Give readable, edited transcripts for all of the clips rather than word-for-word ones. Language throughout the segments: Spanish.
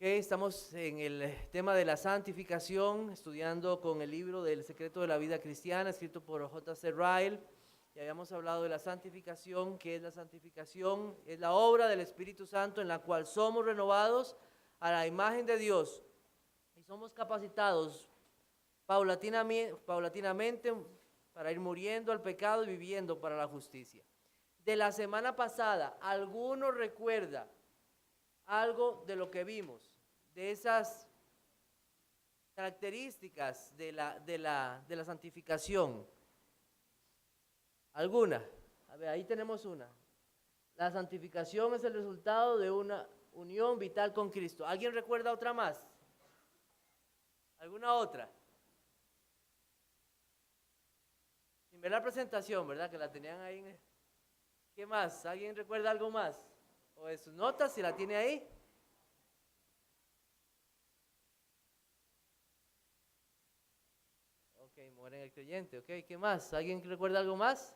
Estamos en el tema de la santificación, estudiando con el libro del Secreto de la Vida Cristiana, escrito por J.C. Ryle. Y habíamos hablado de la santificación. ¿Qué es la santificación? Es la obra del Espíritu Santo en la cual somos renovados a la imagen de Dios y somos capacitados paulatinamente para ir muriendo al pecado y viviendo para la justicia. De la semana pasada, ¿alguno recuerda algo de lo que vimos, de esas características de la santificación? ¿Alguna? A ver, ahí tenemos una. La santificación es el resultado de una unión vital con Cristo. ¿Alguien recuerda otra más? ¿Alguna otra? Sin ver la presentación, ¿verdad? Que la tenían ahí. ¿Qué más? ¿Alguien recuerda algo más? O de sus notas, si la tiene ahí. Ok, muere en el creyente. Ok, ¿qué más? ¿Alguien recuerda algo más?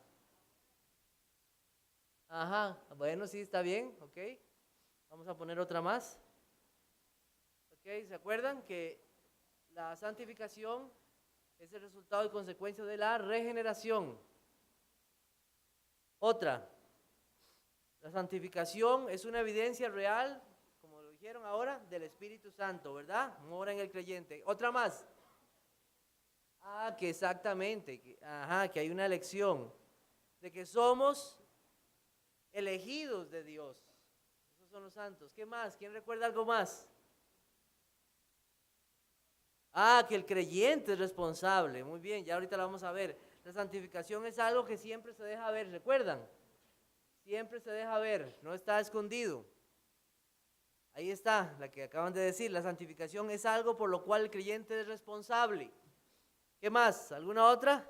Ajá, bueno, sí, está bien. Ok, vamos a poner otra más. Ok, ¿se acuerdan que la santificación es el resultado y consecuencia de la regeneración? Otra. La santificación es una evidencia real, como lo dijeron ahora, del Espíritu Santo, ¿verdad? Mora en el creyente. Otra más. Que exactamente, que hay una elección, de que somos elegidos de Dios. Esos son los santos. ¿Qué más? ¿Quién recuerda algo más? Que el creyente es responsable. Muy bien, ya ahorita lo vamos a ver. La santificación es algo que siempre se deja ver, ¿recuerdan? Siempre se deja ver, no está escondido. Ahí está, la que acaban de decir, la santificación es algo por lo cual el creyente es responsable. ¿Qué más? ¿Alguna otra?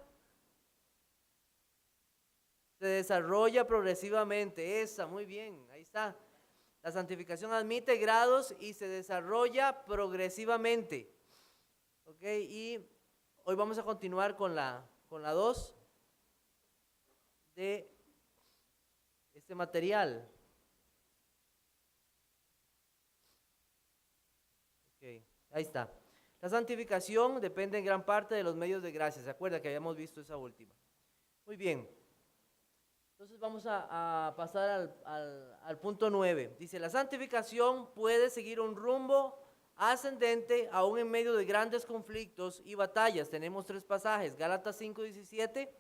Se desarrolla progresivamente, esa, muy bien, ahí está. La santificación admite grados y se desarrolla progresivamente. Ok, y hoy vamos a continuar con la 2 de este material. Ok, ahí está. La santificación depende en gran parte de los medios de gracia. ¿Se acuerda que habíamos visto esa última? Muy bien. Entonces vamos a pasar al punto 9. Dice, la santificación puede seguir un rumbo ascendente aún en medio de grandes conflictos y batallas. Tenemos 3 pasajes. Gálatas 5:17,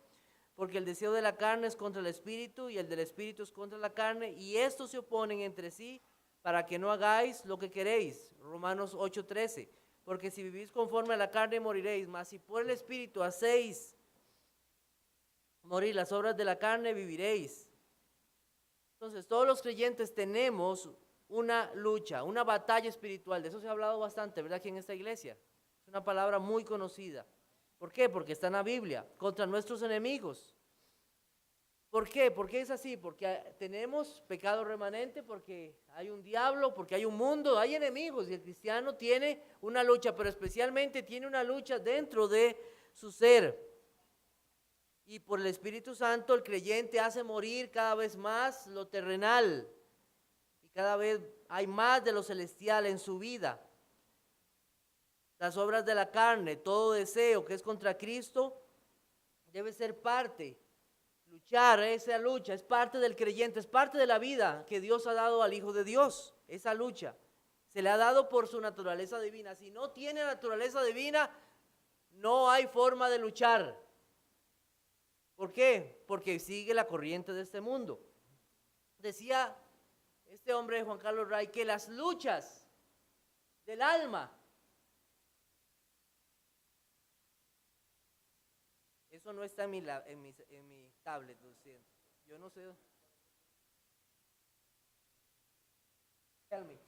porque el deseo de la carne es contra el espíritu y el del espíritu es contra la carne, y estos se oponen entre sí para que no hagáis lo que queréis. Romanos 8:13, porque si vivís conforme a la carne moriréis, mas si por el espíritu hacéis morir las obras de la carne, viviréis. Entonces, todos los creyentes tenemos una lucha, una batalla espiritual. De eso se ha hablado bastante, ¿verdad? Aquí en esta iglesia. Es una palabra muy conocida. ¿Por qué? Porque está en la Biblia, contra nuestros enemigos. ¿Por qué? ¿Por qué es así? Porque tenemos pecado remanente, porque hay un diablo, porque hay un mundo, hay enemigos, y el cristiano tiene una lucha, pero especialmente tiene una lucha dentro de su ser. Y por el Espíritu Santo el creyente hace morir cada vez más lo terrenal. Y cada vez hay más de lo celestial en su vida. Las obras de la carne, todo deseo que es contra Cristo, debe ser parte. Luchar, esa lucha es parte del creyente, es parte de la vida que Dios ha dado al Hijo de Dios. Esa lucha se le ha dado por su naturaleza divina. Si no tiene naturaleza divina, no hay forma de luchar. ¿Por qué? Porque sigue la corriente de este mundo. Decía este hombre, Juan Carlos Ray, que las luchas del alma, eso no está en mi tablet, lo siento. Yo no sé. Tell me.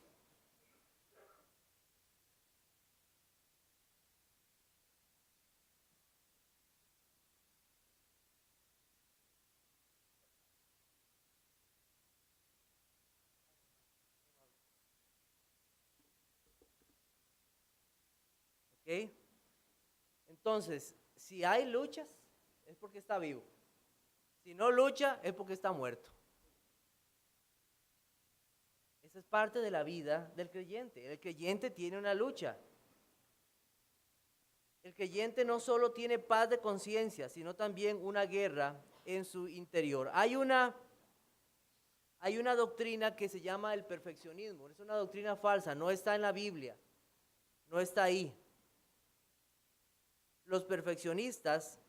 ¿Ok? Entonces, si hay luchas, es porque está vivo. Si no lucha, es porque está muerto. Esa es parte de la vida del creyente. El creyente tiene una lucha. El creyente no solo tiene paz de conciencia, sino también una guerra en su interior. Hay una doctrina que se llama el perfeccionismo. Es una doctrina falsa, no está en la Biblia, no está ahí. Los perfeccionistas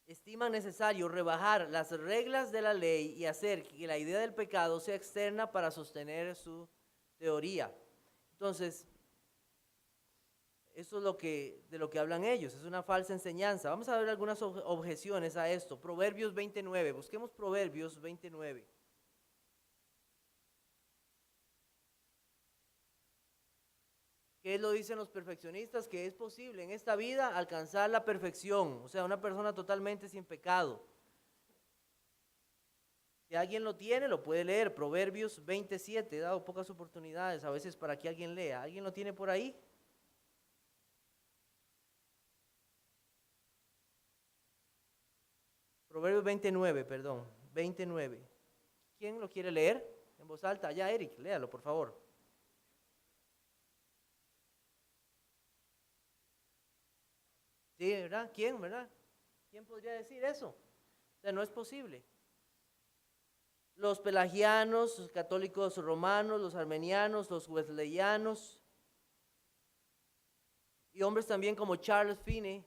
estiman necesario rebajar las reglas de la ley y hacer que la idea del pecado sea externa para sostener su teoría. Entonces, eso es de lo que hablan ellos, es una falsa enseñanza. Vamos a ver algunas objeciones a esto. Proverbios 29, busquemos Proverbios 29. ¿Qué lo dicen los perfeccionistas? Que es posible en esta vida alcanzar la perfección, o sea, una persona totalmente sin pecado. Si alguien lo tiene, lo puede leer. Proverbios 27, he dado pocas oportunidades a veces para que alguien lea. ¿Alguien lo tiene por ahí? Proverbios 29, perdón, 29. ¿Quién lo quiere leer en voz alta? Ya, Eric, léalo, por favor. Sí, ¿verdad? ¿Quién, verdad? ¿Quién podría decir eso? O sea, no es posible. Los pelagianos, los católicos romanos, los armenianos, los wesleyanos y hombres también como Charles Finney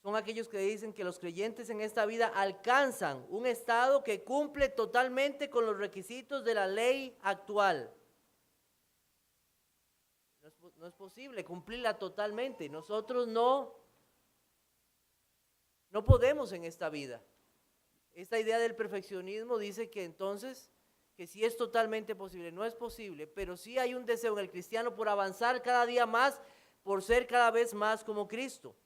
son aquellos que dicen que los creyentes en esta vida alcanzan un estado que cumple totalmente con los requisitos de la ley actual. No es posible cumplirla totalmente. Nosotros no podemos en esta vida. Esta idea del perfeccionismo dice que entonces, que sí es totalmente posible. No es posible, pero sí hay un deseo en el cristiano por avanzar cada día más, por ser cada vez más como Cristo.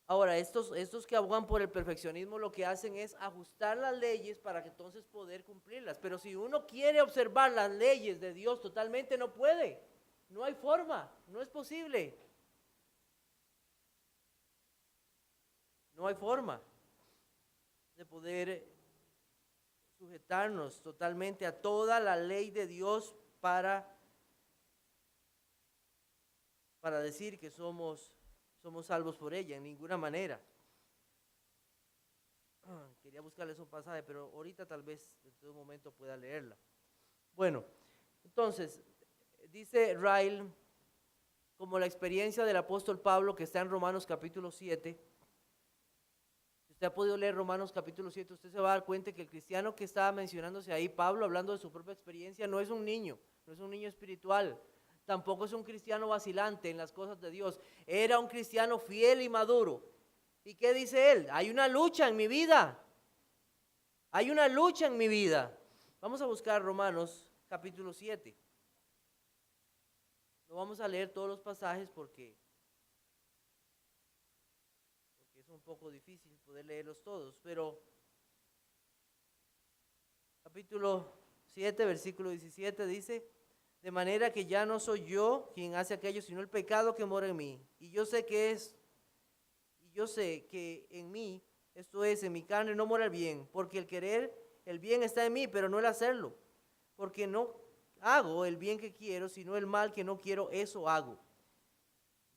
Ahora, estos que abogan por el perfeccionismo lo que hacen es ajustar las leyes para que entonces poder cumplirlas. Pero si uno quiere observar las leyes de Dios totalmente, no puede. No hay forma, no es posible. No hay forma de poder sujetarnos totalmente a toda la ley de Dios para decir que somos salvos por ella, en ninguna manera. Quería buscarles un pasaje, pero ahorita tal vez en todo momento pueda leerla. Bueno, entonces, dice Ryle, como la experiencia del apóstol Pablo que está en Romanos capítulo 7, si usted ha podido leer Romanos capítulo 7, usted se va a dar cuenta que el cristiano que estaba mencionándose ahí, Pablo, hablando de su propia experiencia, no es un niño espiritual. Tampoco es un cristiano vacilante en las cosas de Dios. Era un cristiano fiel y maduro. ¿Y qué dice él? Hay una lucha en mi vida. Hay una lucha en mi vida. Vamos a buscar Romanos capítulo 7. No vamos a leer todos los pasajes porque es un poco difícil poder leerlos todos. Pero capítulo 7, versículo 17 dice: de manera que ya no soy yo quien hace aquello, sino el pecado que mora en mí. Y yo sé que en mí, esto es, en mi carne no mora el bien, porque el querer, el bien está en mí, pero no el hacerlo. Porque no hago el bien que quiero, sino el mal que no quiero, eso hago.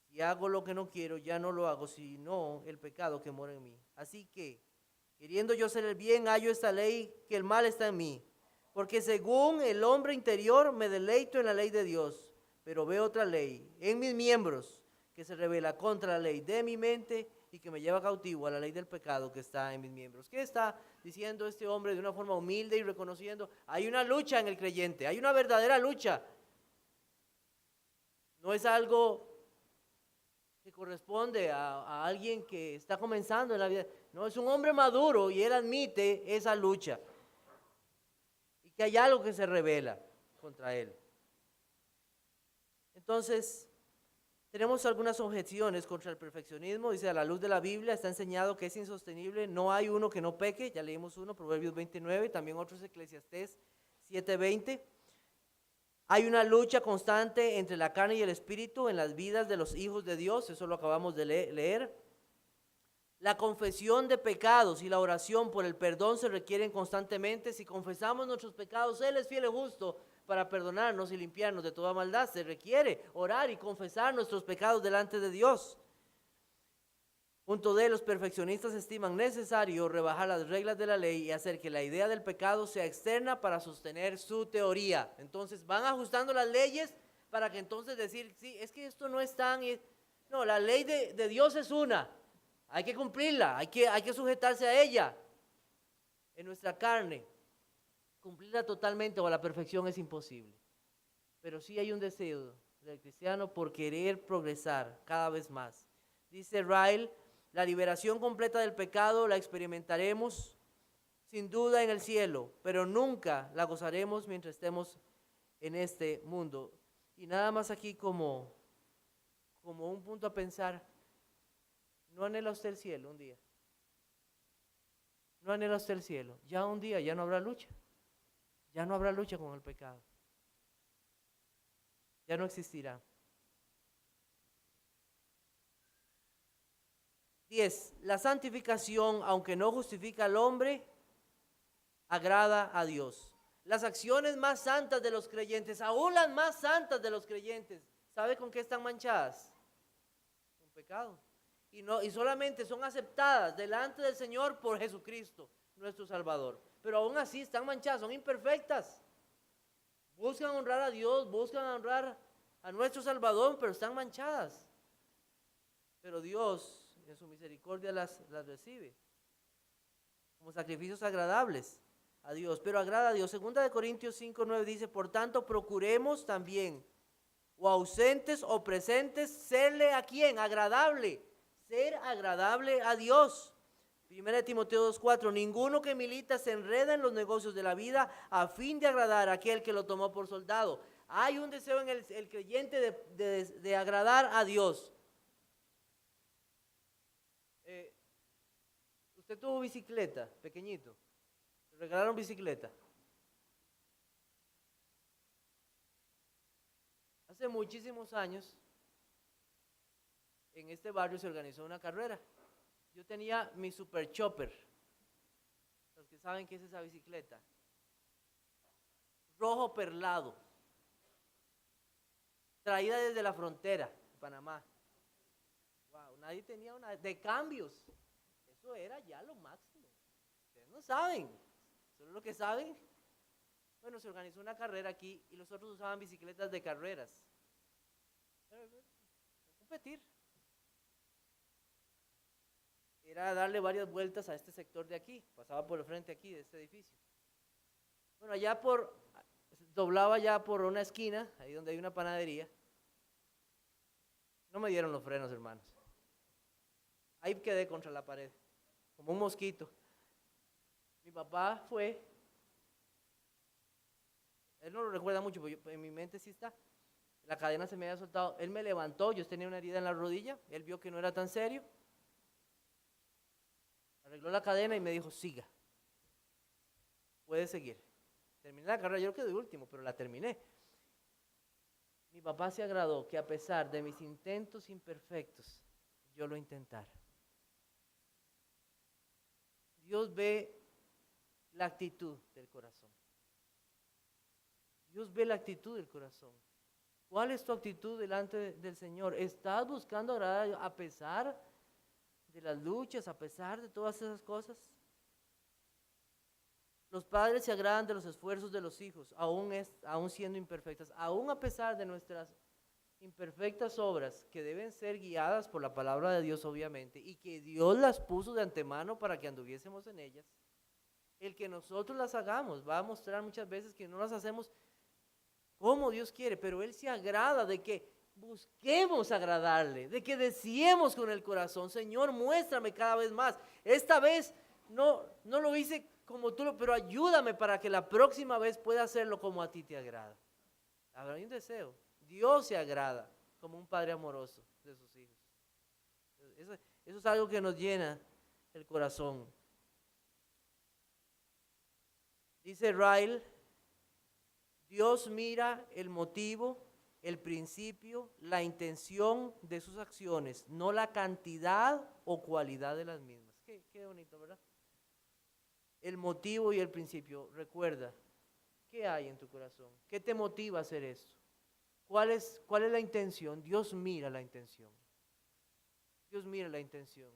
Si hago lo que no quiero, ya no lo hago, sino el pecado que mora en mí. Así que, queriendo yo hacer el bien, hallo esta ley, que el mal está en mí. Porque según el hombre interior me deleito en la ley de Dios, pero veo otra ley en mis miembros que se revela contra la ley de mi mente y que me lleva cautivo a la ley del pecado que está en mis miembros. ¿Qué está diciendo este hombre de una forma humilde y reconociendo? Hay una lucha en el creyente, hay una verdadera lucha. No es algo que corresponde a alguien que está comenzando en la vida. No, es un hombre maduro y él admite esa lucha. Que hay algo que se revela contra él. Entonces, tenemos algunas objeciones contra el perfeccionismo. Dice, a la luz de la Biblia está enseñado que es insostenible, no hay uno que no peque. Ya leímos uno, Proverbios 29, también otros, Eclesiastés 7:20. Hay una lucha constante entre la carne y el espíritu en las vidas de los hijos de Dios, eso lo acabamos de leer. La confesión de pecados y la oración por el perdón se requieren constantemente. Si confesamos nuestros pecados, Él es fiel y justo para perdonarnos y limpiarnos de toda maldad. Se requiere orar y confesar nuestros pecados delante de Dios. Punto D, los perfeccionistas estiman necesario rebajar las reglas de la ley y hacer que la idea del pecado sea externa para sostener su teoría. Entonces van ajustando las leyes para que entonces decir, sí, es que esto no es tan... No, la ley de Dios es una. Hay que cumplirla, hay que sujetarse a ella. En nuestra carne, cumplirla totalmente o a la perfección es imposible. Pero sí hay un deseo del cristiano por querer progresar cada vez más. Dice Ryle, la liberación completa del pecado la experimentaremos sin duda en el cielo, pero nunca la gozaremos mientras estemos en este mundo. Y nada más aquí como un punto a pensar, ¿no anhela usted el cielo un día? ¿No anhela usted el cielo? Ya un día ya no habrá lucha. Ya no habrá lucha con el pecado. Ya no existirá. 10. La santificación, aunque no justifica al hombre, agrada a Dios. Las acciones más santas de los creyentes, aún las más santas de los creyentes, ¿sabe con qué están manchadas? Con pecado. Y solamente son aceptadas delante del Señor por Jesucristo, nuestro Salvador. Pero aún así están manchadas, son imperfectas. Buscan honrar a Dios, buscan honrar a nuestro Salvador, pero están manchadas. Pero Dios, en su misericordia, las recibe como sacrificios agradables a Dios, pero agrada a Dios. Segunda de Corintios 5:9 dice, por tanto procuremos también, o ausentes o presentes, serle a quién, agradable, ser agradable a Dios. Primera de Timoteo 2:4, ninguno que milita se enreda en los negocios de la vida a fin de agradar a aquel que lo tomó por soldado. Hay un deseo en el creyente de agradar a Dios. Usted tuvo bicicleta, pequeñito. Le regalaron bicicleta. Hace muchísimos años, en este barrio se organizó una carrera. Yo tenía mi Super Chopper. Los que saben qué es esa bicicleta. Rojo perlado. Traída desde la frontera de Panamá. Wow, nadie tenía una de cambios. Eso era ya lo máximo. Ustedes no saben. Solo lo que saben. Bueno, se organizó una carrera aquí y los otros usaban bicicletas de carreras. Competir. Era darle varias vueltas a este sector de aquí. Pasaba por el frente aquí de este edificio. Bueno, doblaba ya por una esquina, ahí donde hay una panadería. No me dieron los frenos, hermanos. Ahí quedé contra la pared, como un mosquito. Mi papá fue, él no lo recuerda mucho, pero en mi mente sí está. La cadena se me había soltado, él me levantó, yo tenía una herida en la rodilla, él vio que no era tan serio. Arregló la cadena y me dijo, siga, puede seguir. Terminé la carrera, yo quedé último, pero la terminé. Mi papá se agradó que a pesar de mis intentos imperfectos, yo lo intentara. Dios ve la actitud del corazón. Dios ve la actitud del corazón. ¿Cuál es tu actitud delante del Señor? ¿Estás buscando agradar a Dios a pesar de las luchas, a pesar de todas esas cosas? Los padres se agradan de los esfuerzos de los hijos, aún siendo imperfectas, aún a pesar de nuestras imperfectas obras, que deben ser guiadas por la palabra de Dios, obviamente, y que Dios las puso de antemano para que anduviésemos en ellas. El que nosotros las hagamos va a mostrar muchas veces que no las hacemos como Dios quiere, pero Él se agrada de que busquemos agradarle, de que deseemos con el corazón, Señor, muéstrame cada vez más. Esta vez no lo hice como tú, pero ayúdame para que la próxima vez pueda hacerlo como a ti te agrada. Habrá un deseo. Dios se agrada como un padre amoroso de sus hijos. Eso es algo que nos llena el corazón. Dice Ryle, Dios mira el motivo el principio, la intención de sus acciones, no la cantidad o cualidad de las mismas. Qué bonito, ¿verdad? El motivo y el principio. Recuerda, ¿qué hay en tu corazón? ¿Qué te motiva a hacer esto? ¿Cuál es la intención? Dios mira la intención. Dios mira la intención.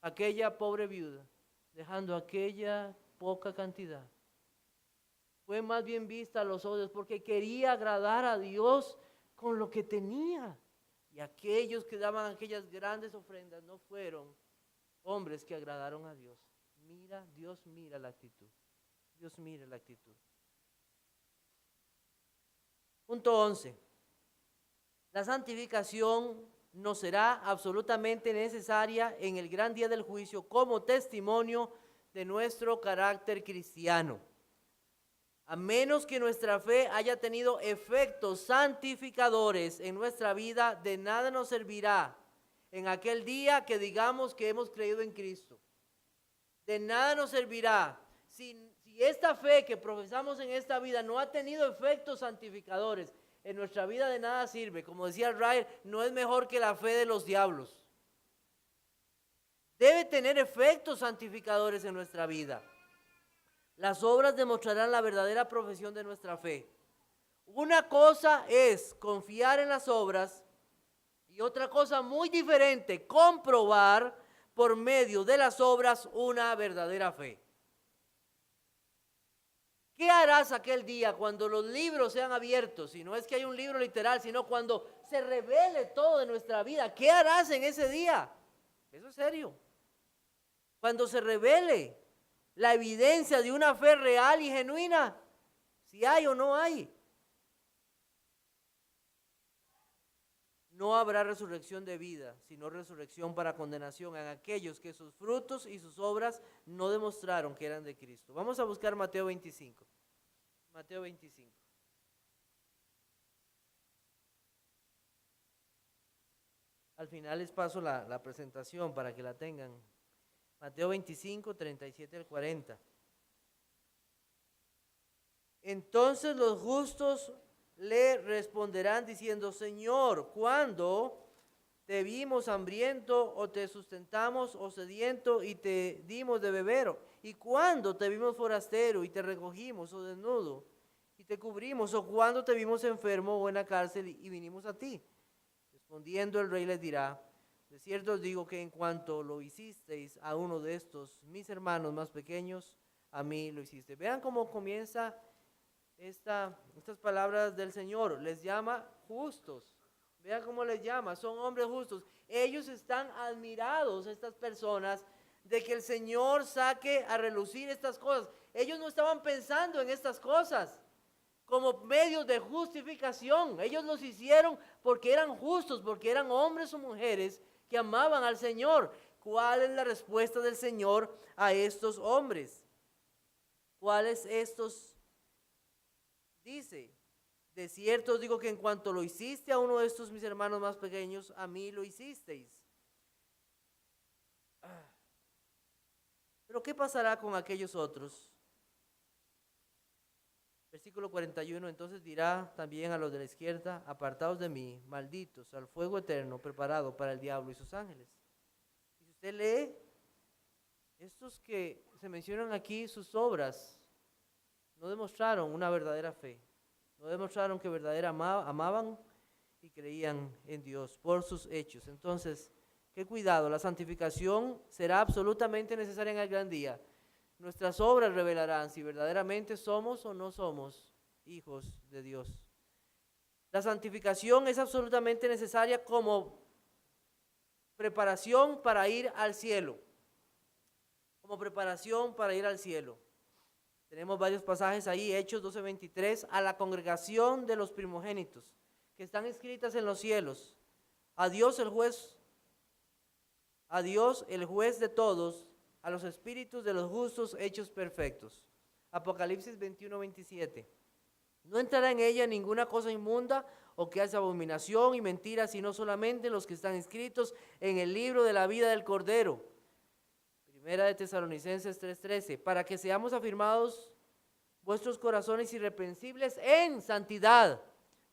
Aquella pobre viuda, dejando aquella poca cantidad, fue más bien vista a los ojos porque quería agradar a Dios con lo que tenía. Y aquellos que daban aquellas grandes ofrendas no fueron hombres que agradaron a Dios. Mira, Dios mira la actitud. Dios mira la actitud. Punto 11. La santificación nos será absolutamente necesaria en el gran día del juicio como testimonio de nuestro carácter cristiano. A menos que nuestra fe haya tenido efectos santificadores en nuestra vida, de nada nos servirá en aquel día que digamos que hemos creído en Cristo. De nada nos servirá si esta fe que profesamos en esta vida no ha tenido efectos santificadores. En nuestra vida de nada sirve. Como decía Ray, no es mejor que la fe de los diablos. Debe tener efectos santificadores en nuestra vida. Las obras demostrarán la verdadera profesión de nuestra fe. Una cosa es confiar en las obras y otra cosa muy diferente, comprobar por medio de las obras una verdadera fe. ¿Qué harás aquel día cuando los libros sean abiertos? Si no es que hay un libro literal, sino cuando se revele todo de nuestra vida. ¿Qué harás en ese día? Eso es serio. Cuando se revele la evidencia de una fe real y genuina, si hay o no hay. No habrá resurrección de vida, sino resurrección para condenación en aquellos que sus frutos y sus obras no demostraron que eran de Cristo. Vamos a buscar Mateo 25. Mateo 25. Al final les paso la presentación para que la tengan. Mateo 25, 37 al 40. Entonces los justos le responderán diciendo: Señor, ¿cuándo te vimos hambriento o te sustentamos o sediento y te dimos de beber? ¿Y cuándo te vimos forastero y te recogimos o desnudo y te cubrimos? ¿O cuándo te vimos enfermo o en la cárcel y vinimos a ti? Respondiendo el rey les dirá: de cierto os digo que en cuanto lo hicisteis a uno de estos mis hermanos más pequeños, a mí lo hiciste. Vean cómo comienza estas palabras del Señor. Les llama justos. Vean cómo les llama, son hombres justos. Ellos están admirados, estas personas, de que el Señor saque a relucir estas cosas. Ellos no estaban pensando en estas cosas como medios de justificación. Ellos los hicieron porque eran justos, porque eran hombres o mujeres que amaban al Señor. ¿Cuál es la respuesta del Señor a estos hombres? ¿Cuáles estos? Dice: de cierto os digo que en cuanto lo hiciste a uno de estos mis hermanos más pequeños, a mí lo hicisteis. Pero ¿qué pasará con aquellos otros? Versículo 41, entonces dirá también a los de la izquierda: apartaos de mí, malditos, al fuego eterno preparado para el diablo y sus ángeles. Y si usted lee, estos que se mencionan aquí, sus obras no demostraron una verdadera fe, no demostraron que verdaderamente amaban y creían en Dios por sus hechos. Entonces, qué cuidado, la santificación será absolutamente necesaria en el gran día. Nuestras obras revelarán si verdaderamente somos o no somos hijos de Dios. La santificación es absolutamente necesaria como preparación para ir al cielo. Como preparación para ir al cielo. Tenemos varios pasajes ahí, Hechos 12:23, a la congregación de los primogénitos, que están escritas en los cielos. A Dios el juez de todos, a los espíritus de los justos hechos perfectos. Apocalipsis 21:27. No entrará en ella ninguna cosa inmunda o que hace abominación y mentira, sino solamente los que están inscritos en el libro de la vida del Cordero. Primera de Tesalonicenses 3:13, para que seamos afirmados vuestros corazones irreprensibles en santidad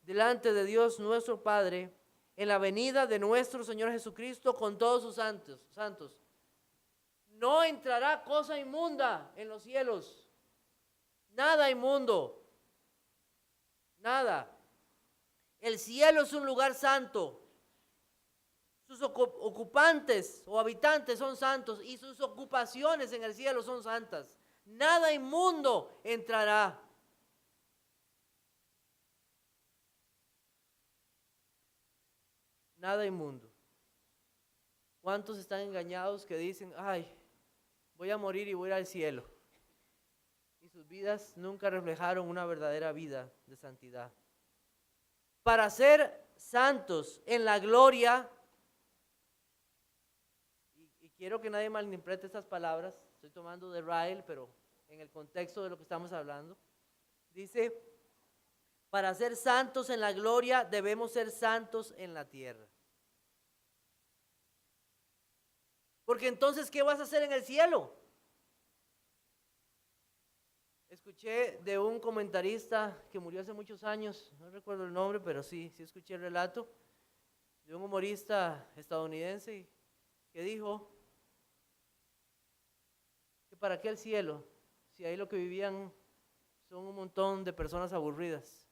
delante de Dios nuestro Padre en la venida de nuestro Señor Jesucristo con todos sus santos. No entrará cosa inmunda en los cielos. Nada inmundo. Nada. El cielo es un lugar santo. Sus ocupantes o habitantes son santos y sus ocupaciones en el cielo son santas. Nada inmundo entrará. Nada inmundo. ¿Cuántos están engañados que dicen, ay, voy a morir y voy a ir al cielo? Y sus vidas nunca reflejaron una verdadera vida de santidad. Para ser santos en la gloria, y quiero que nadie malinterprete estas palabras, estoy tomando de Ryle, pero en el contexto de lo que estamos hablando, dice, para ser santos en la gloria debemos ser santos en la tierra. Porque entonces, ¿qué vas a hacer en el cielo? Escuché de un comentarista que murió hace muchos años, no recuerdo el nombre, pero sí escuché el relato, de un humorista estadounidense que dijo que para qué el cielo, si ahí lo que vivían son un montón de personas aburridas.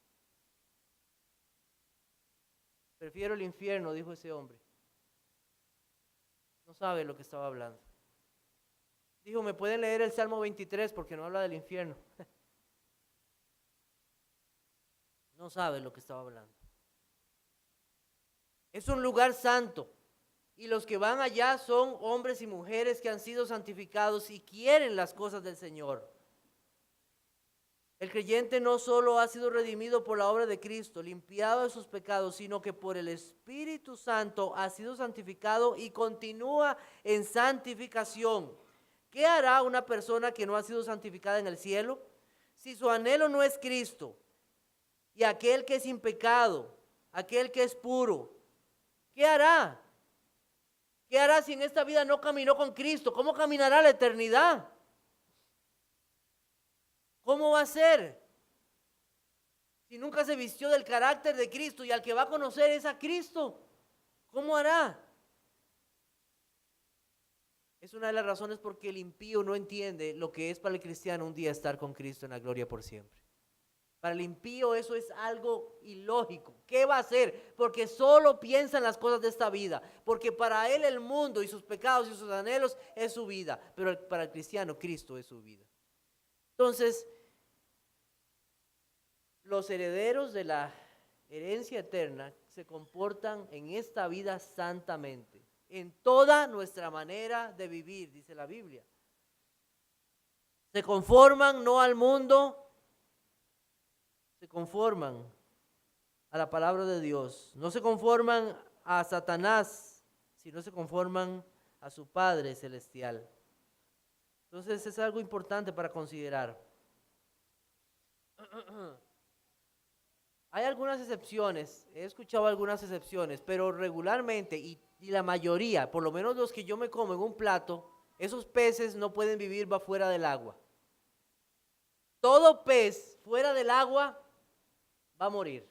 Prefiero el infierno, dijo ese hombre. No sabe lo que estaba hablando. Dijo, ¿me pueden leer el Salmo 23 porque no habla del infierno? No sabe lo que estaba hablando. Es un lugar santo y los que van allá son hombres y mujeres que han sido santificados y quieren las cosas del Señor. El creyente no solo ha sido redimido por la obra de Cristo, limpiado de sus pecados, sino que por el Espíritu Santo ha sido santificado y continúa en santificación. ¿Qué hará una persona que no ha sido santificada en el cielo? Si su anhelo no es Cristo y aquel que es sin pecado, aquel que es puro, ¿qué hará? ¿Qué hará si en esta vida no caminó con Cristo? ¿Cómo caminará la eternidad? ¿Cómo va a ser? Si nunca se vistió del carácter de Cristo y al que va a conocer es a Cristo, ¿cómo hará? Es una de las razones por que el impío no entiende lo que es para el cristiano un día estar con Cristo en la gloria por siempre. Para el impío eso es algo ilógico. ¿Qué va a hacer? Porque solo piensa en las cosas de esta vida. Porque para él el mundo y sus pecados y sus anhelos es su vida. Pero para el cristiano Cristo es su vida. Entonces, los herederos de la herencia eterna se comportan en esta vida santamente, en toda nuestra manera de vivir, dice la Biblia. Se conforman no al mundo, se conforman a la palabra de Dios. No se conforman a Satanás, sino se conforman a su Padre Celestial. Entonces es algo importante para considerar. Hay algunas excepciones, he escuchado algunas excepciones, pero regularmente y la mayoría, por lo menos los que yo me como en un plato, esos peces no pueden vivir fuera del agua. Todo pez fuera del agua va a morir.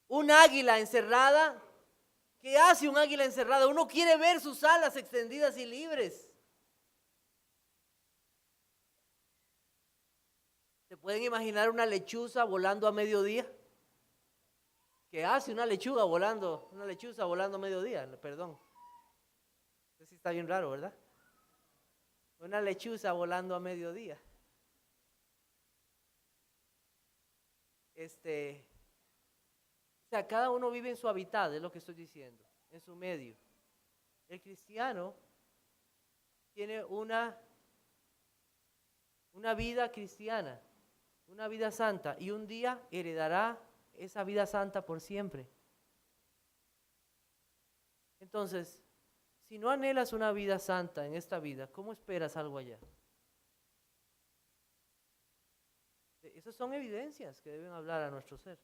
Un águila encerrada, ¿qué hace un águila encerrada? Uno quiere ver sus alas extendidas y libres. ¿Se pueden imaginar una lechuza volando a mediodía? ¿Qué hace una lechuza volando a mediodía? Perdón. Eso sí está bien raro, ¿verdad? Una lechuza volando a mediodía. O sea, cada uno vive en su hábitat, es lo que estoy diciendo, en su medio. El cristiano tiene una vida cristiana, una vida santa, y un día heredará esa vida santa por siempre. Entonces, si no anhelas una vida santa en esta vida, ¿cómo esperas algo allá? Esas son evidencias que deben hablar a nuestro ser.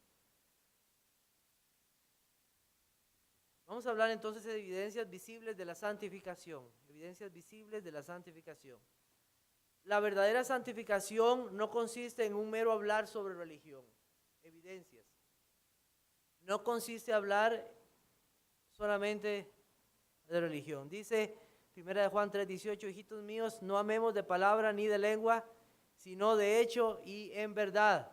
Vamos a hablar entonces de evidencias visibles de la santificación. Evidencias visibles de la santificación. La verdadera santificación no consiste en un mero hablar sobre religión. evidencias. No consiste hablar solamente de religión. Dice 1 Juan 3:18, hijitos míos, no amemos de palabra ni de lengua, sino de hecho y en verdad.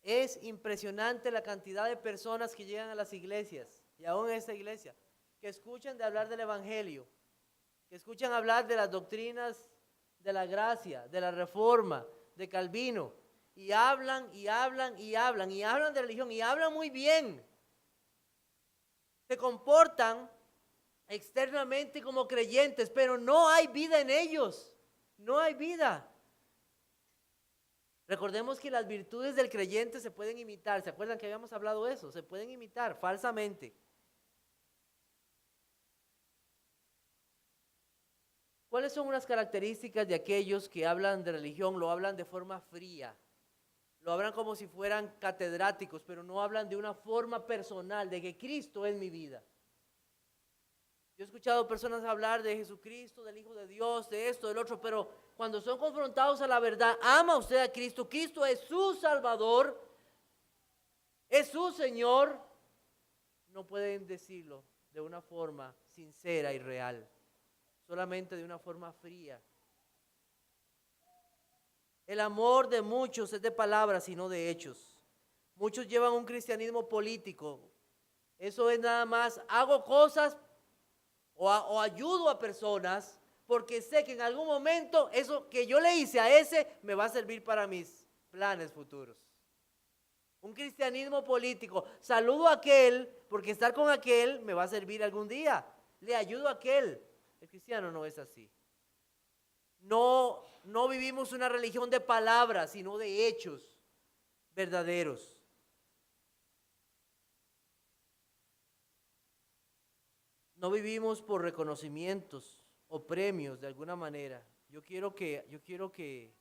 Es impresionante la cantidad de personas que llegan a las iglesias, y aún en esta iglesia, que escuchan de hablar del evangelio, que escuchan hablar de las doctrinas de la gracia, de la reforma, de Calvino, y hablan de religión, y hablan muy bien. Se comportan externamente como creyentes, pero no hay vida en ellos, no hay vida. Recordemos que las virtudes del creyente se pueden imitar. ¿Se acuerdan que habíamos hablado de eso? Se pueden imitar falsamente. ¿Cuáles son unas características de aquellos que hablan de religión? Lo hablan de forma fría. Lo hablan como si fueran catedráticos, pero no hablan de una forma personal, de que Cristo es mi vida. Yo he escuchado personas hablar de Jesucristo, del Hijo de Dios, de esto, del otro, pero cuando son confrontados a la verdad, ama usted a Cristo, Cristo es su Salvador, es su Señor, no pueden decirlo de una forma sincera y real, solamente de una forma fría. El amor de muchos es de palabras y no de hechos. Muchos llevan un cristianismo político. Eso es nada más, hago cosas o ayudo a personas porque sé que en algún momento eso que yo le hice a ese me va a servir para mis planes futuros. Un cristianismo político, saludo a aquel porque estar con aquel me va a servir algún día, le ayudo a aquel. El cristiano no es así. No vivimos una religión de palabras, sino de hechos verdaderos. No vivimos por reconocimientos o premios de alguna manera. Yo quiero que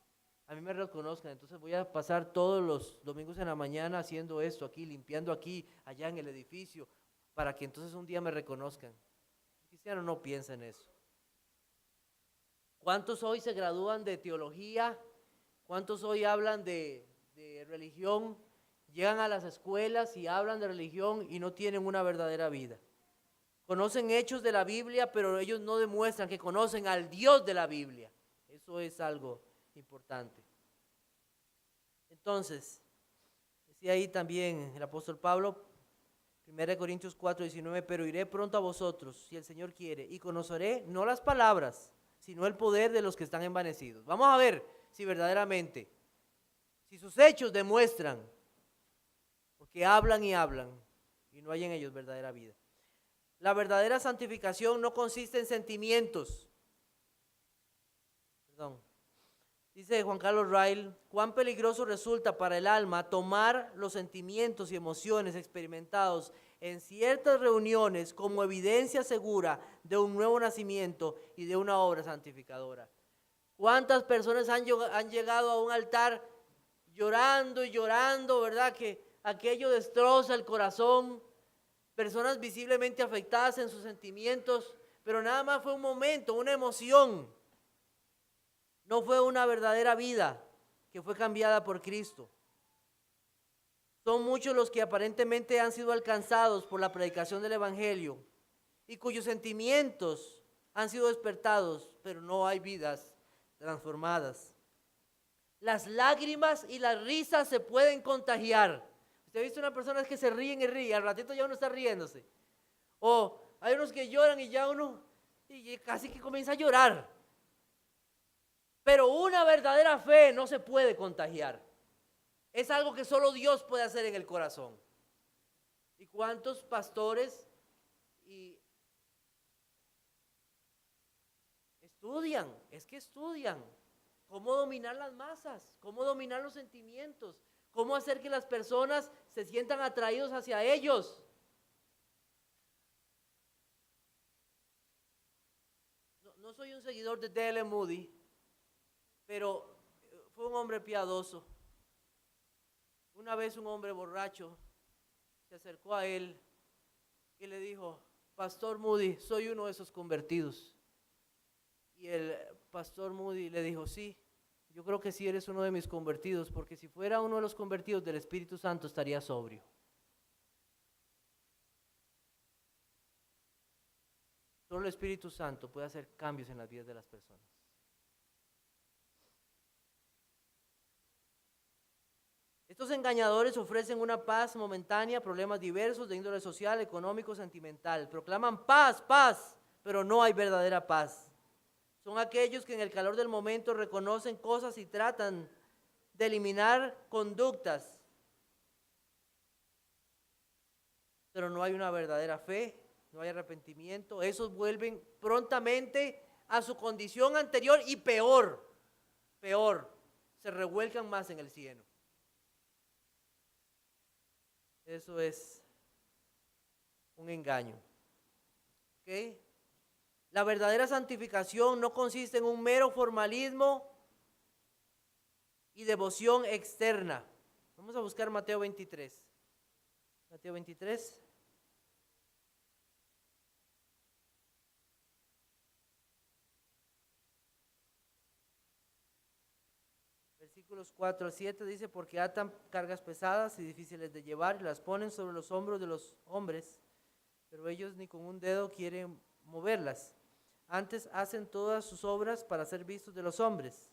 a mí me reconozcan, entonces voy a pasar todos los domingos en la mañana haciendo esto aquí, limpiando aquí, allá en el edificio, para que entonces un día me reconozcan. El cristiano no piensa en eso. ¿Cuántos hoy se gradúan de teología? ¿Cuántos hoy hablan de religión? Llegan a las escuelas y hablan de religión y no tienen una verdadera vida. Conocen hechos de la Biblia, pero ellos no demuestran que conocen al Dios de la Biblia. Eso es algo importante. Entonces, decía ahí también el apóstol Pablo, 1 Corintios 4:19, pero iré pronto a vosotros, si el Señor quiere, y conoceré no las palabras, sino el poder de los que están envanecidos. Vamos a ver si verdaderamente, si sus hechos demuestran, porque hablan y no hay en ellos verdadera vida. La verdadera santificación no consiste en sentimientos. Dice Juan Carlos Rail, cuán peligroso resulta para el alma tomar los sentimientos y emociones experimentados en ciertas reuniones como evidencia segura de un nuevo nacimiento y de una obra santificadora. ¿Cuántas personas han llegado a un altar llorando y llorando, verdad? Que aquello destroza el corazón. Personas visiblemente afectadas en sus sentimientos, pero nada más fue un momento, una emoción. No fue una verdadera vida que fue cambiada por Cristo. Son muchos los que aparentemente han sido alcanzados por la predicación del Evangelio y cuyos sentimientos han sido despertados, pero no hay vidas transformadas. Las lágrimas y las risas se pueden contagiar. ¿Usted ha visto una persona que se ríen y ríen? Al ratito ya uno está riéndose. O hay unos que lloran y ya uno y casi que comienza a llorar. Pero una verdadera fe no se puede contagiar. Es algo que solo Dios puede hacer en el corazón. ¿Y cuántos pastores estudian? Es que estudian cómo dominar las masas, cómo dominar los sentimientos, cómo hacer que las personas se sientan atraídos hacia ellos. No soy un seguidor de D.L. Moody, pero fue un hombre piadoso. Una vez un hombre borracho se acercó a él y le dijo, Pastor Moody, soy uno de esos convertidos. Y el pastor Moody le dijo, sí, Yo creo que sí eres uno de mis convertidos, porque si fuera uno de los convertidos del Espíritu Santo estaría sobrio. Solo el Espíritu Santo puede hacer cambios en las vidas de las personas. Estos engañadores ofrecen una paz momentánea, problemas diversos de índole social, económico, sentimental. Proclaman paz, paz, pero no hay verdadera paz. Son aquellos que en el calor del momento reconocen cosas y tratan de eliminar conductas, pero no hay una verdadera fe, no hay arrepentimiento. Esos vuelven prontamente a su condición anterior y peor, se revuelcan más en el cielo. Eso es un engaño. ¿Ok? La verdadera santificación no consiste en un mero formalismo y devoción externa. Vamos a buscar Mateo 23. Mateo 23. Versículos 4 al 7 dice, porque atan cargas pesadas y difíciles de llevar y las ponen sobre los hombros de los hombres, pero ellos ni con un dedo quieren moverlas. Antes hacen todas sus obras para ser vistos de los hombres,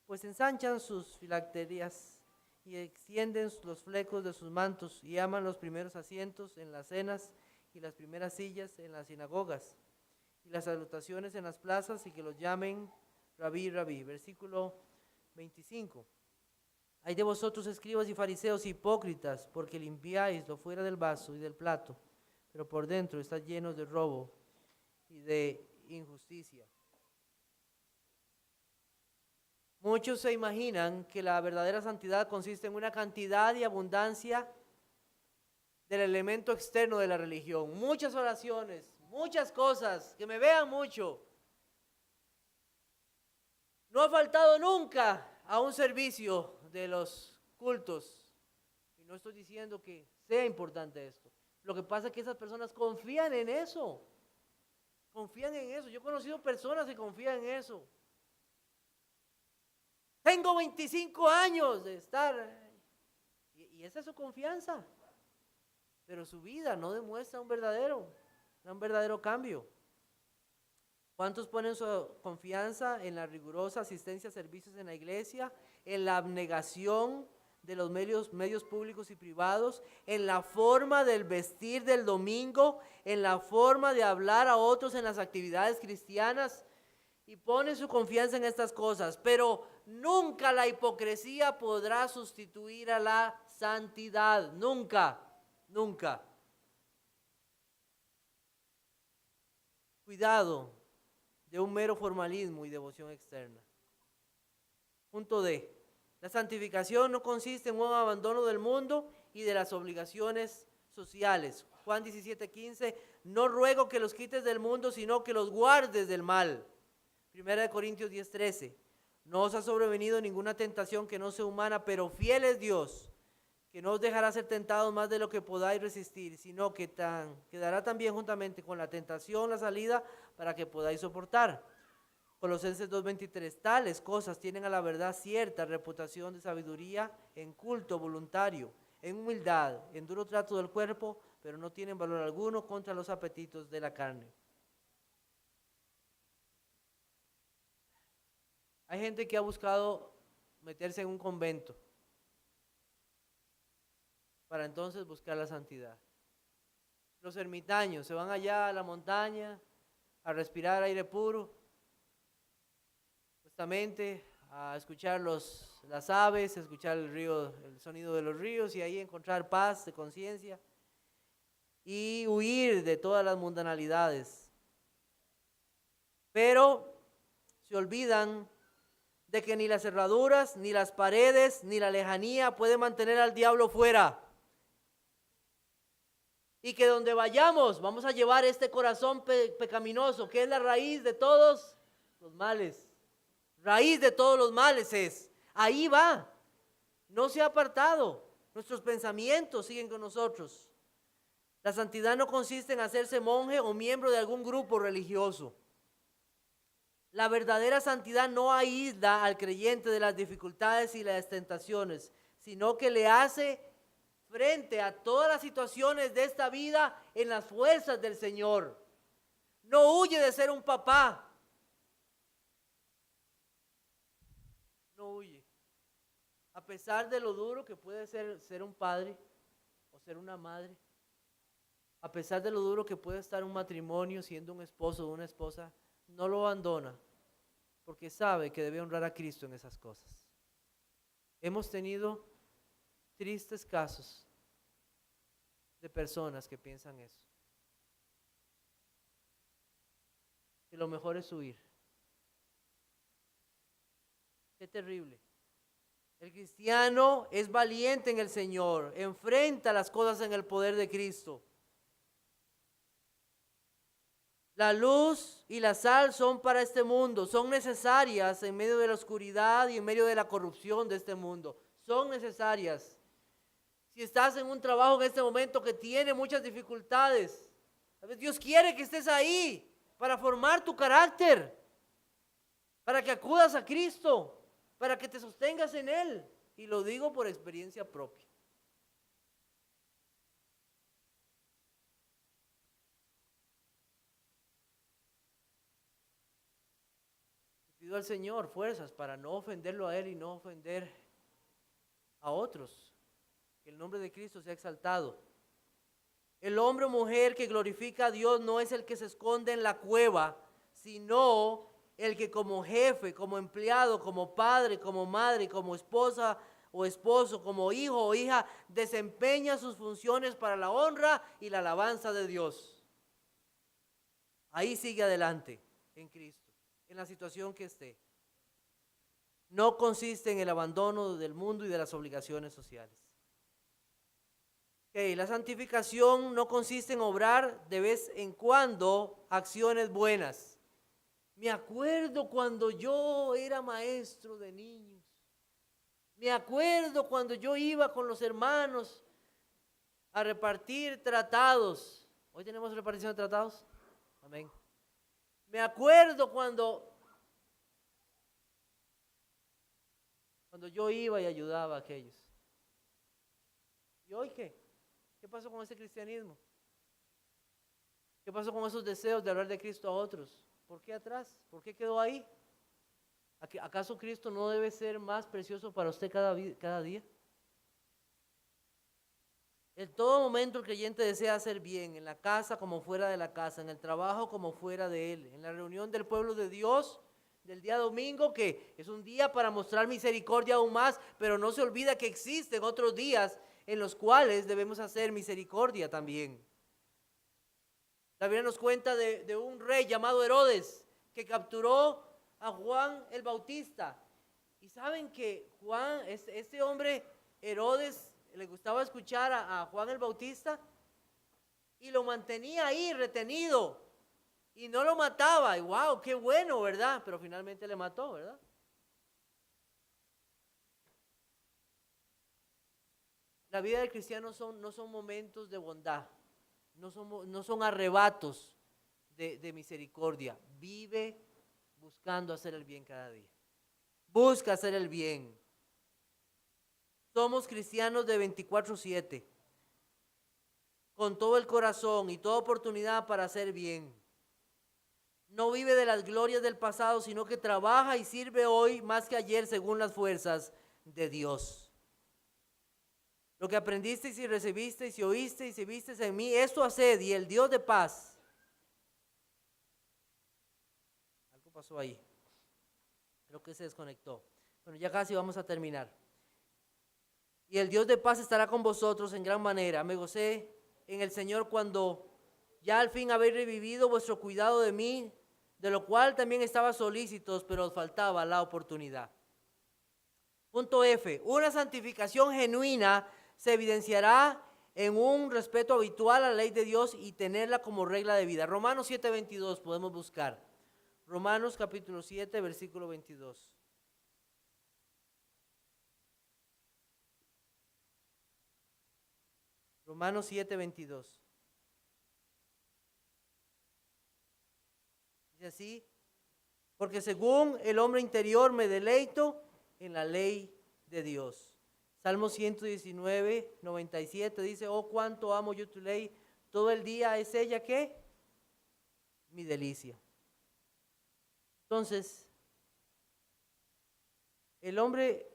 pues ensanchan sus filacterias y extienden los flecos de sus mantos y aman los primeros asientos en las cenas y las primeras sillas en las sinagogas y las salutaciones en las plazas y que los llamen rabí, rabí. Versículo 25. Hay de vosotros escribas y fariseos hipócritas, porque limpiáis lo fuera del vaso y del plato, pero por dentro está lleno de robo y de injusticia. Muchos se imaginan que la verdadera santidad consiste en una cantidad y abundancia del elemento externo de la religión. Muchas oraciones, muchas cosas, que me vean mucho. No ha faltado nunca a un servicio de los cultos. Y no estoy diciendo que sea importante esto. Lo que pasa es que esas personas confían en eso. Confían en eso. Yo he conocido personas que confían en eso. Tengo 25 años de estar. Y esa es su confianza. Pero su vida no demuestra un verdadero cambio. ¿Cuántos ponen su confianza en la rigurosa asistencia a servicios en la iglesia, en la abnegación de los medios públicos y privados, en la forma del vestir del domingo, en la forma de hablar a otros en las actividades cristianas? Y ponen su confianza en estas cosas, pero nunca la hipocresía podrá sustituir a la santidad, nunca, nunca. Cuidado de un mero formalismo y devoción externa. Punto D. La santificación no consiste en un abandono del mundo y de las obligaciones sociales. Juan 17:15, no ruego que los quites del mundo, sino que los guardes del mal. 1 Corintios 10:13, no os ha sobrevenido ninguna tentación que no sea humana, pero fiel es Dios, que no os dejará ser tentados más de lo que podáis resistir, sino que dará también juntamente con la tentación la salida para que podáis soportar. Colosenses 2:23, tales cosas tienen a la verdad cierta reputación de sabiduría en culto voluntario, en humildad, en duro trato del cuerpo, pero no tienen valor alguno contra los apetitos de la carne. Hay gente que ha buscado meterse en un convento para entonces buscar la santidad. Los ermitaños se van allá a la montaña a respirar aire puro, justamente a escuchar las aves, a escuchar el sonido de los ríos y ahí encontrar paz de conciencia y huir de todas las mundanalidades. Pero se olvidan de que ni las cerraduras, ni las paredes, ni la lejanía pueden mantener al diablo fuera. Y que donde vayamos vamos a llevar este corazón pecaminoso, que es la raíz de todos los males. Raíz de todos los males es. Ahí va. No se ha apartado. Nuestros pensamientos siguen con nosotros. La santidad no consiste en hacerse monje o miembro de algún grupo religioso. La verdadera santidad no aísla al creyente de las dificultades y las tentaciones, sino que le hace frente a todas las situaciones de esta vida en las fuerzas del Señor. No huye de ser un papá. No huye. A pesar de lo duro que puede ser un padre o ser una madre, a pesar de lo duro que puede estar un matrimonio siendo un esposo o una esposa, no lo abandona porque sabe que debe honrar a Cristo en esas cosas. Hemos tenido tristes casos de personas que piensan eso. Que lo mejor es huir. Qué terrible. El cristiano es valiente en el Señor, enfrenta las cosas en el poder de Cristo. La luz y la sal son para este mundo, son necesarias en medio de la oscuridad y en medio de la corrupción de este mundo. Son necesarias. Si estás en un trabajo en este momento que tiene muchas dificultades, Dios quiere que estés ahí para formar tu carácter, para que acudas a Cristo, para que te sostengas en Él. Y lo digo por experiencia propia. Pido al Señor fuerzas para no ofenderlo a Él y no ofender a otros. Que el nombre de Cristo sea exaltado. El hombre o mujer que glorifica a Dios no es el que se esconde en la cueva, sino el que como jefe, como empleado, como padre, como madre, como esposa o esposo, como hijo o hija, desempeña sus funciones para la honra y la alabanza de Dios. Ahí sigue adelante en Cristo, en la situación que esté. No consiste en el abandono del mundo y de las obligaciones sociales. La santificación no consiste en obrar de vez en cuando acciones buenas. Me acuerdo cuando yo era maestro de niños. Me acuerdo cuando yo iba con los hermanos a repartir tratados. ¿Hoy tenemos repartición de tratados? Amén. Me acuerdo cuando yo iba y ayudaba a aquellos. ¿Y hoy qué? ¿Qué pasó con ese cristianismo? ¿Qué pasó con esos deseos de hablar de Cristo a otros? ¿Por qué atrás? ¿Por qué quedó ahí? ¿Acaso Cristo no debe ser más precioso para usted cada día? En todo momento el creyente desea hacer bien, en la casa como fuera de la casa, en el trabajo como fuera de él, en la reunión del pueblo de Dios del día domingo, que es un día para mostrar misericordia aún más, pero no se olvida que existen otros días en los cuales debemos hacer misericordia también. La Biblia nos cuenta de un rey llamado Herodes que capturó a Juan el Bautista. Y saben que Juan, este hombre Herodes, le gustaba escuchar a Juan el Bautista y lo mantenía ahí retenido y no lo mataba. Y wow, qué bueno, ¿verdad? Pero finalmente le mató, ¿verdad? La vida del cristiano no son momentos de bondad, no son arrebatos de misericordia. Vive buscando hacer el bien cada día. Busca hacer el bien. Somos cristianos de 24/7, con todo el corazón y toda oportunidad para hacer bien. No vive de las glorias del pasado, sino que trabaja y sirve hoy más que ayer según las fuerzas de Dios. Lo que aprendisteis y recibisteis y oísteis y visteis en mí, esto haced, y el Dios de paz. Algo pasó ahí. Creo que se desconectó. Bueno, ya casi vamos a terminar. Y el Dios de paz estará con vosotros en gran manera. Me gocé en el Señor cuando ya al fin habéis revivido vuestro cuidado de mí, de lo cual también estaba solícitos, pero os faltaba la oportunidad. Punto F. Una santificación genuina se evidenciará en un respeto habitual a la ley de Dios y tenerla como regla de vida. Romanos 7:22 podemos buscar. Romanos capítulo 7, versículo 22. Romanos 7:22. Dice así: Porque según el hombre interior me deleito en la ley de Dios. Salmo 119, 97 dice, oh, cuánto amo yo tu ley, todo el día es ella, ¿qué? Mi delicia. Entonces, el hombre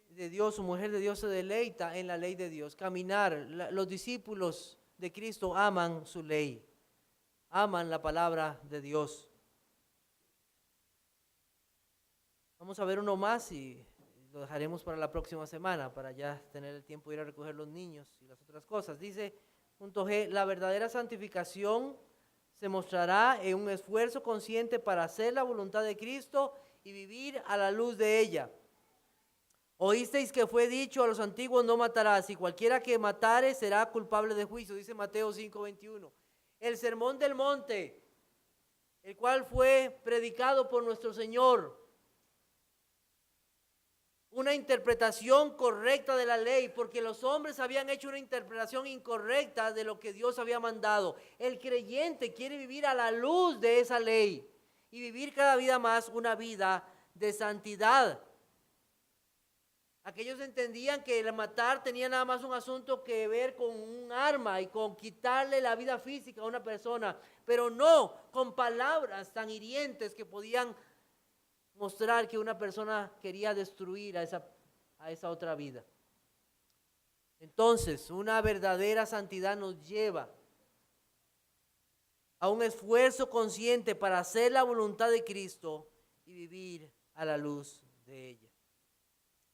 de Dios, su mujer de Dios se deleita en la ley de Dios. Caminar, los discípulos de Cristo aman su ley, aman la palabra de Dios. Vamos a ver uno más y lo dejaremos para la próxima semana, para ya tener el tiempo de ir a recoger los niños y las otras cosas. Dice, punto G, la verdadera santificación se mostrará en un esfuerzo consciente para hacer la voluntad de Cristo y vivir a la luz de ella. Oísteis que fue dicho a los antiguos, no matarás, y cualquiera que matare será culpable de juicio, dice Mateo 5:21. El sermón del monte, el cual fue predicado por nuestro Señor, una interpretación correcta de la ley, porque los hombres habían hecho una interpretación incorrecta de lo que Dios había mandado. El creyente quiere vivir a la luz de esa ley y vivir cada día más una vida de santidad. Aquellos entendían que el matar tenía nada más un asunto que ver con un arma y con quitarle la vida física a una persona, pero no con palabras tan hirientes que podían mostrar que una persona quería destruir a esa otra vida. Entonces, una verdadera santidad nos lleva a un esfuerzo consciente para hacer la voluntad de Cristo y vivir a la luz de ella.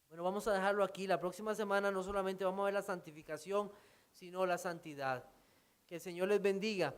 Bueno, vamos a dejarlo aquí. La próxima semana no solamente vamos a ver la santificación, sino la santidad. Que el Señor les bendiga.